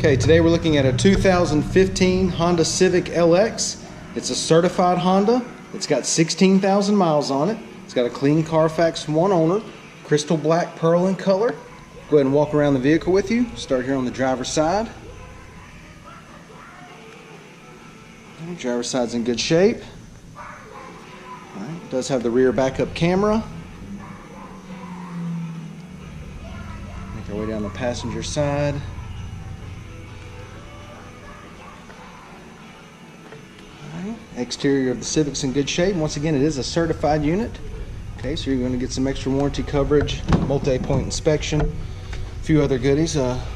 Okay, today we're looking at a 2015 Honda Civic LX. It's a certified Honda. It's got 16,000 miles on it. It's got a clean Carfax one owner, crystal black pearl in color. Go ahead and walk around the vehicle with you. Start here on the driver's side. The driver's side's in good shape. All right, it does have the rear backup camera. Make our way down the passenger side. Exterior of the Civic's in good shape. Once again, it is a certified unit. Okay, so you're going to get some extra warranty coverage, multi-point inspection, a few other goodies. Go ahead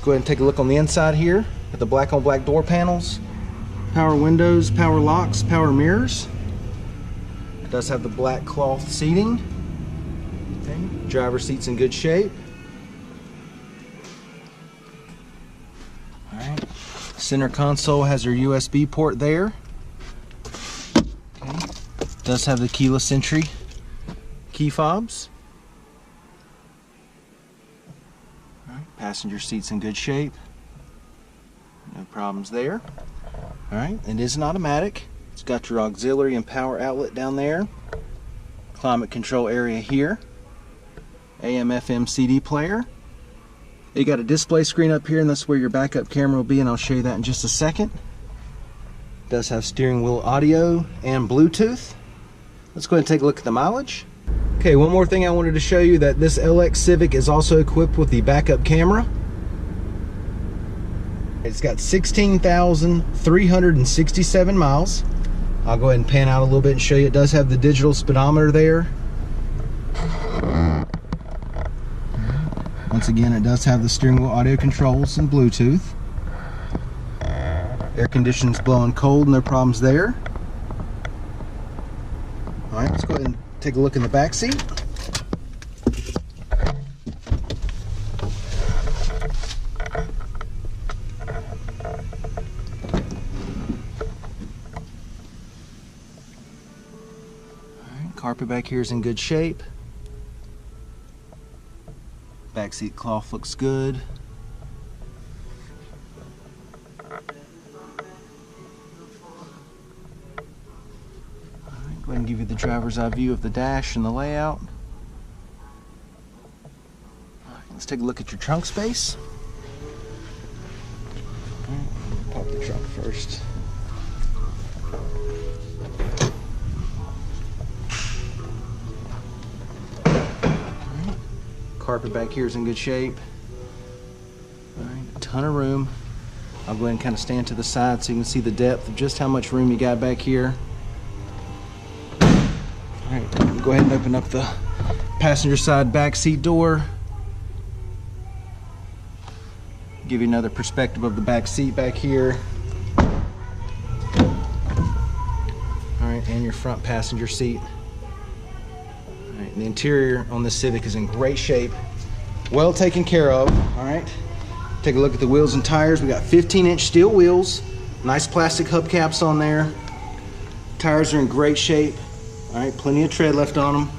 and take a look on the inside here at the black on black door panels, power windows, power locks, power mirrors. It does have the black cloth seating. Okay, driver's seat's in good shape. All right, center console has your USB port there. Does have the keyless entry key fobs. All right, passenger seat's in good shape. No problems there. All right, it is an automatic. It's got your auxiliary and power outlet down there. Climate control area here. AM, FM, CD player. You got a display screen up here, and that's where your backup camera will be, and I'll show you that in just a second. It does have steering wheel audio and Bluetooth. Let's go ahead and take a look at the mileage. Okay, one more thing I wanted to show you, that this LX Civic is also equipped with the backup camera. It's got 16,367 miles. I'll go ahead and pan out a little bit and show you. It does have the digital speedometer there. Once again, it does have the steering wheel audio controls and Bluetooth. Air conditioning's blowing cold, no problems there. All right, let's go ahead and take a look in the back seat. All right, carpet back here is in good shape. Back seat cloth looks good. Go ahead and give you the driver's eye view of the dash and the layout. All right, let's take a look at your trunk space. All right, pop the trunk first. All right. Carpet back here is in good shape. All right, a ton of room. I'll go ahead and kind of stand to the side so you can see the depth of just how much room you got back here. Alright, go ahead and open up the passenger side back seat door. Give you another perspective of the back seat back here. Alright, and your front passenger seat. Alright, the interior on this Civic is in great shape. Well taken care of. Alright, take a look at the wheels and tires. We got 15-inch steel wheels. Nice plastic hubcaps on there. Tires are in great shape. All right, plenty of tread left on them.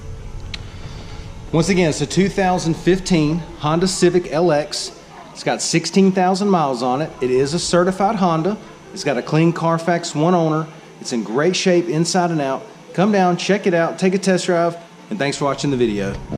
Once again, it's a 2015 Honda Civic LX. It's got 16,000 miles on it. It is a certified Honda. It's got a clean Carfax one owner. It's in great shape inside and out. Come down, check it out, take a test drive, and thanks for watching the video.